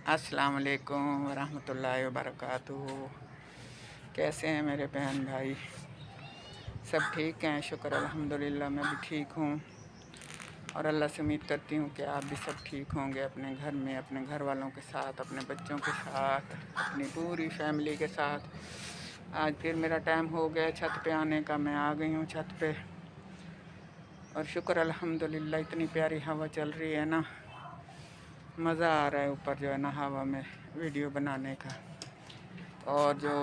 अस्सलाम वालेकुम वरहमतुल्लाहि वबरकातुहू। कैसे हैं मेरे बहन भाई? सब ठीक हैं, शुक्र अल्हम्दुलिल्लाह। मैं भी ठीक हूँ और अल्लाह से उम्मीद करती हूँ कि आप भी सब ठीक होंगे, अपने घर में, अपने घर वालों के साथ, अपने बच्चों के साथ, अपनी पूरी फैमिली के साथ। आज फिर मेरा टाइम हो गया छत पे आने का। मैं आ गई हूँ छत पे और शुक्र अल्हम्दुलिल्लाह, इतनी प्यारी हवा चल रही है ना, मज़ा आ रहा है ऊपर जो है ना हवा में वीडियो बनाने का। और जो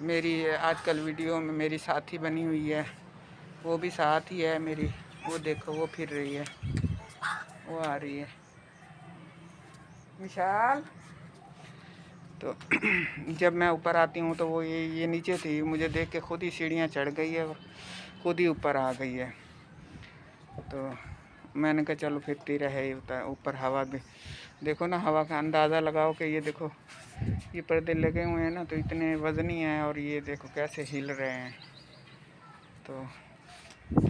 मेरी आजकल वीडियो में मेरी साथी बनी हुई है, वो भी साथ ही है मेरी। वो देखो, वो फिर रही है, वो आ रही है विशाल। तो जब मैं ऊपर आती हूँ तो वो ये नीचे थी, मुझे देख के खुद ही सीढ़ियाँ चढ़ गई है और खुद ही ऊपर आ गई है। तो मैंने कहा चलो फिरती रहे ऊपर। हवा भी देखो ना, हवा का अंदाज़ा लगाओ कि ये देखो, ये पर्दे लगे हुए हैं ना तो इतने वज़नी हैं और ये देखो कैसे हिल रहे हैं। तो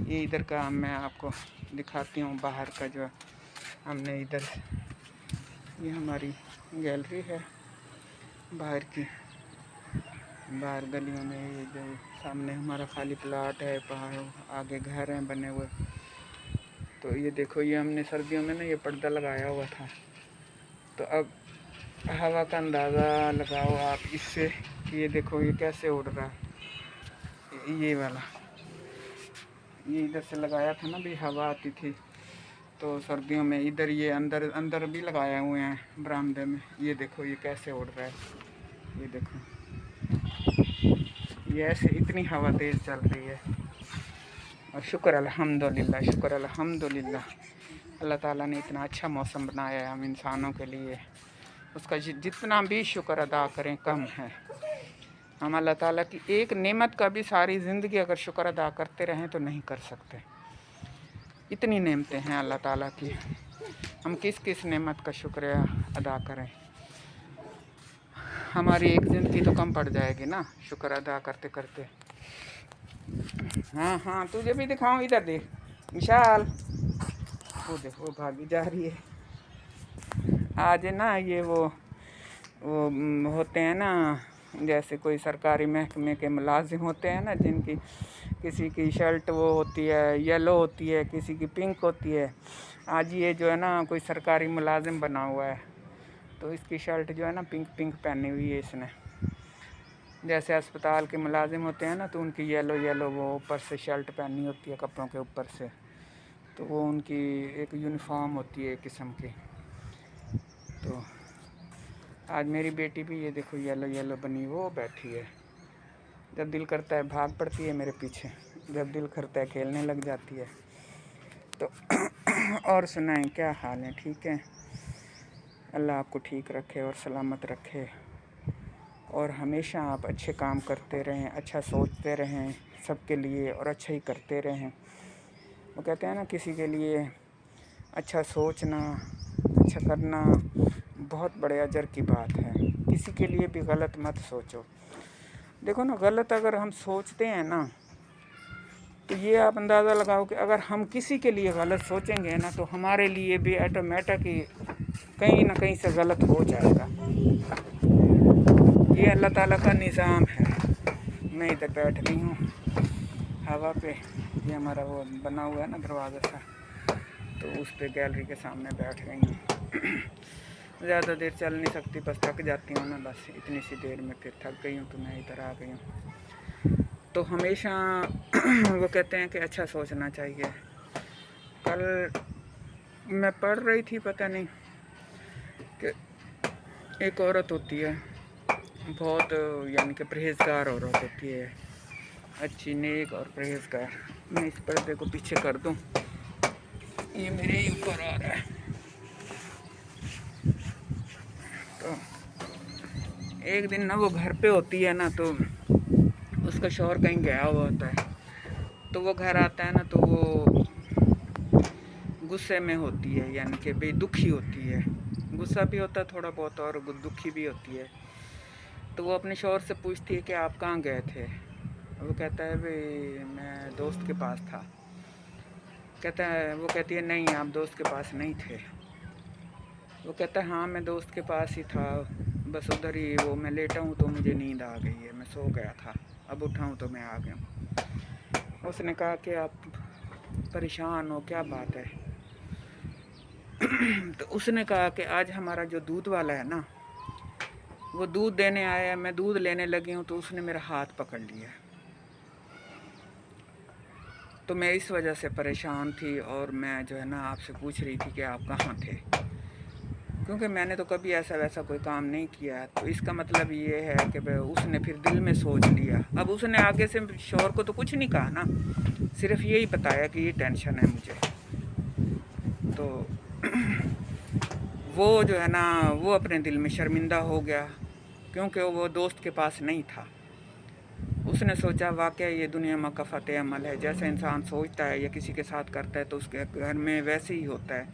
ये इधर का मैं आपको दिखाती हूँ, बाहर का जो हमने इधर, ये हमारी गैलरी है बाहर की। बाहर गलियों में ये जो सामने हमारा खाली प्लाट है, पहाड़ आगे घर हैं बने हुए। तो ये देखो, ये हमने सर्दियों में ना ये पर्दा लगाया हुआ था। तो अब हवा का अंदाज़ा लगाओ आप इससे कि ये देखो ये कैसे उड़ रहा है। ये वाला ये इधर से लगाया था ना, भी हवा आती थी तो सर्दियों में इधर, ये अंदर अंदर भी लगाए हुए हैं बरामदे में। ये देखो ये कैसे उड़ रहा है, ये देखो, ये ऐसे इतनी हवा तेज़ चल रही है। और शुक्र अल्हम्दुलिल्लाह, शुक्र अल्हम्दुलिल्लाह, अल्लाह ताला ने इतना अच्छा मौसम बनाया है हम इंसानों के लिए। उसका जितना भी शुक्र अदा करें कम है। हम अल्लाह ताला की एक नेमत का भी सारी ज़िंदगी अगर शुक्र अदा करते रहें तो नहीं कर सकते। इतनी नेमतें हैं अल्लाह ताला की, हम किस किस नेमत का शुक्रिया अदा करें। हमारी एक ज़िंदगी तो कम पड़ जाएगी ना शुक्र अदा करते करते। हाँ हाँ, तुझे भी दिखाऊं, इधर देख विशाल, वो देखो वो भागी जा रही है। आज ना ये वो होते हैं ना, जैसे कोई सरकारी महकमे के मुलाजिम होते हैं ना, जिनकी किसी की शर्ट वो होती है येलो होती है, किसी की पिंक होती है। आज ये जो है ना कोई सरकारी मुलाजिम बना हुआ है, तो इसकी शर्ट जो है ना पिंक पिंक पहनी हुई है इसने। जैसे अस्पताल के मुलाजिम होते हैं ना, तो उनकी येलो येलो वो ऊपर से शर्ट पहनी होती है कपड़ों के ऊपर से, तो वो उनकी एक यूनिफॉर्म होती है एक किस्म की। तो आज मेरी बेटी भी ये देखो येलो येलो बनी वो बैठी है। जब दिल करता है भाग पड़ती है मेरे पीछे, जब दिल करता है खेलने लग जाती है। तो और सुनाएं, क्या हाल है? ठीक है, अल्लाह आपको ठीक रखे और सलामत रखे, और हमेशा आप अच्छे काम करते रहें, अच्छा सोचते रहें सबके लिए और अच्छा ही करते रहें। वो कहते हैं ना, किसी के लिए अच्छा सोचना, अच्छा करना बहुत बड़े अजर की बात है। किसी के लिए भी गलत मत सोचो। देखो ना, गलत अगर हम सोचते हैं ना, तो ये आप अंदाज़ा लगाओ कि अगर हम किसी के लिए गलत सोचेंगे ना, तो हमारे लिए भी ऑटोमेटिक ही कहीं ना कहीं से गलत हो जाएगा। ये अल्लाह ताला का निज़ाम है। मैं इधर बैठ गई हूँ हवा पे, ये हमारा वो बना हुआ है ना दरवाज़ा सा, तो उस पे गैलरी के सामने बैठ गई हूँ। ज़्यादा देर चल नहीं सकती, बस थक जाती हूँ ना, बस इतनी सी देर में फिर थक गई हूँ, तो मैं इधर आ गई हूँ। तो हमेशा वो कहते हैं कि अच्छा सोचना चाहिए। कल मैं पढ़ रही थी, पता नहीं कि एक औरत होती है बहुत, यानी कि परहेज़गार औरत होती है, अच्छी नेक और परहेज़गार। मैं इस पर्दे को पीछे कर दूँ, ये मेरे ही ऊपर आ रहा है। तो एक दिन ना वो घर पे होती है ना, तो उसका शौहर कहीं गया हुआ होता है, तो वो घर आता है ना, तो वो गुस्से में होती है, यानी कि बेदुखी होती है। गुस्सा भी होता है थोड़ा बहुत और दुखी भी होती है। तो वो अपने शौहर से पूछती है कि आप कहाँ गए थे? वो कहता है भाई मैं दोस्त के पास था। कहता है, वो कहती है नहीं, आप दोस्त के पास नहीं थे। वो कहता है हाँ मैं दोस्त के पास ही था, बस उधर ही वो मैं लेटा हूँ तो मुझे नींद आ गई है, मैं सो गया था, अब उठा हूँ तो मैं आ गया हूँ। उसने कहा कि आप परेशान हो, क्या बात है? तो उसने कहा कि आज हमारा जो दूध वाला है ना, वो दूध देने आया, मैं दूध लेने लगी हूँ तो उसने मेरा हाथ पकड़ लिया, तो मैं इस वजह से परेशान थी और मैं जो है ना आपसे पूछ रही थी कि आप कहाँ थे, क्योंकि मैंने तो कभी ऐसा वैसा कोई काम नहीं किया। तो इसका मतलब ये है कि उसने फिर दिल में सोच लिया। अब उसने आगे से शोहर को तो कुछ नहीं कहा ना, सिर्फ यही बताया कि ये टेंशन है मुझे। तो वो जो है ना वो अपने दिल में शर्मिंदा हो गया, क्योंकि वो दोस्त के पास नहीं था। उसने सोचा वाकई ये दुनिया में कफ़ात अमल है, जैसे इंसान सोचता है या किसी के साथ करता है तो उसके घर में वैसे ही होता है,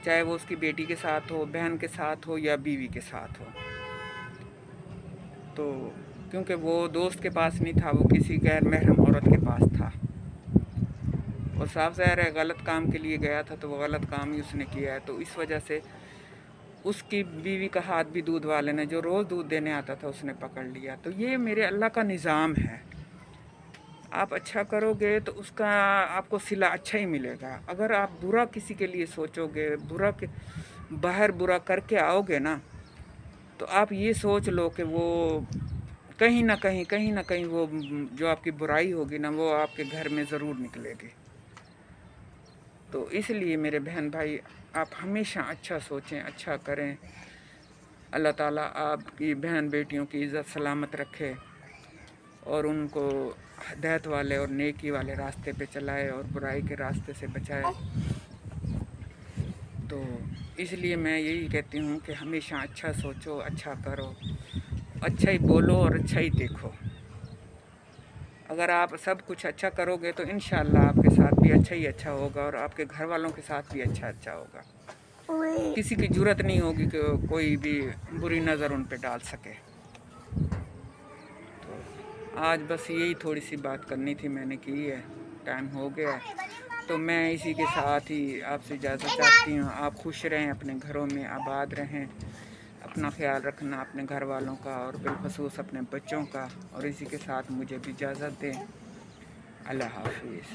चाहे वो उसकी बेटी के साथ हो, बहन के साथ हो या बीवी के साथ हो। तो क्योंकि वो दोस्त के पास नहीं था, वो किसी गैर महरम औरत के पास था, और साफ ज़ाहिर है गलत काम के लिए गया था, तो वो गलत काम ही उसने किया है। तो इस वजह से उसकी बीवी का हाथ भी दूध वाले ने, जो रोज़ दूध देने आता था, उसने पकड़ लिया। तो ये मेरे अल्लाह का निज़ाम है, आप अच्छा करोगे तो उसका आपको सिला अच्छा ही मिलेगा। अगर आप बुरा किसी के लिए सोचोगे, बुरा के बाहर बुरा करके आओगे ना, तो आप ये सोच लो कि वो कहीं ना कहीं वो जो आपकी बुराई होगी ना, वो आपके घर में ज़रूर निकलेगी। तो इसलिए मेरे बहन भाई, आप हमेशा अच्छा सोचें, अच्छा करें। अल्लाह ताला आपकी बहन बेटियों की इज़्ज़त सलामत रखे और उनको हिदायत वाले और नेकी वाले रास्ते पे चलाए और बुराई के रास्ते से बचाए। तो इसलिए मैं यही कहती हूँ कि हमेशा अच्छा सोचो, अच्छा करो, अच्छा ही बोलो और अच्छा ही देखो। अगर आप सब कुछ अच्छा करोगे तो इंशाअल्लाह आपके साथ भी अच्छा ही अच्छा होगा और आपके घर वालों के साथ भी अच्छा अच्छा होगा। किसी की ज़रूरत नहीं होगी कि कोई भी बुरी नज़र उन पे डाल सके। तो आज बस यही थोड़ी सी बात करनी थी, मैंने की है, टाइम हो गया है। तो मैं इसी के साथ ही आपसे इजाज़त चाहती हूँ। आप खुश रहें, अपने घरों में आबाद रहें, अपना ख्याल रखना अपने घर वालों का और बिलखसूस अपने बच्चों का। और इसी के साथ मुझे भी इजाज़त दें। अल्लाह हाफिज़।